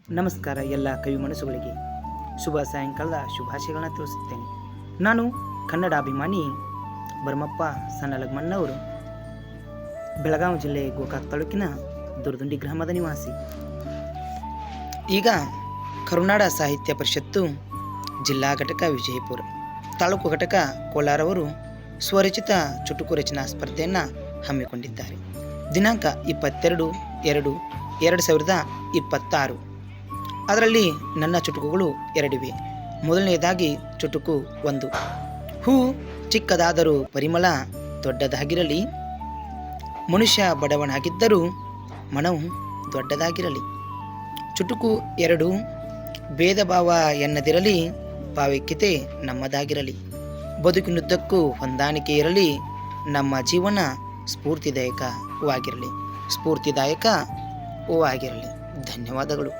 ನಮಸ್ಕಾರ ಎಲ್ಲ ಕವಿ ಮನಸ್ಸುಗಳಿಗೆ ಶುಭ ಸಾಯಂಕಾಲದ ಶುಭಾಶಯಗಳನ್ನ ತಿಳಿಸುತ್ತೇನೆ. ನಾನು ಕನ್ನಡಾಭಿಮಾನಿ ಭರಮಪ್ಪ ಸಣ್ಣಲಗಮಣ್ಣವರು, ಬೆಳಗಾವಿ ಜಿಲ್ಲೆ ಗೋಕಾಕ್ ತಾಲೂಕಿನ ದುರ್ದುಂಡಿ ಗ್ರಾಮದ ನಿವಾಸಿ. ಈಗ ಕರುನಾಡ ಸಾಹಿತ್ಯ ಪರಿಷತ್ತು ಜಿಲ್ಲಾ ಘಟಕ ವಿಜಯಪುರ, ತಾಲೂಕು ಘಟಕ ಕೋಲಾರವರು ಸ್ವರಚಿತ ಚುಟುಕು ರಚನಾ ಸ್ಪರ್ಧೆಯನ್ನು ಹಮ್ಮಿಕೊಂಡಿದ್ದಾರೆ. ದಿನಾಂಕ 22/2/2026. ಅದರಲ್ಲಿ ನನ್ನ ಚುಟುಕುಗಳು ಎರಡಿವೆ. ಮೊದಲನೆಯದಾಗಿ ಚುಟುಕು 1. ಹೂ ಚಿಕ್ಕದಾದರೂ ಪರಿಮಳ ದೊಡ್ಡದಾಗಿರಲಿ, ಮನುಷ್ಯ ಬಡವನಾಗಿದ್ದರೂ ಮನವು ದೊಡ್ಡದಾಗಿರಲಿ. ಚುಟುಕು 2. ಭೇದ ಭಾವ ಎನ್ನದಿರಲಿ, ಭಾವೈಕ್ಯತೆ ನಮ್ಮದಾಗಿರಲಿ. ಬದುಕಿನುದ್ದಕ್ಕೂ ಹೊಂದಾಣಿಕೆ ಇರಲಿ, ನಮ್ಮ ಜೀವನ ಸ್ಫೂರ್ತಿದಾಯಕವಾಗಿರಲಿ. ಧನ್ಯವಾದಗಳು.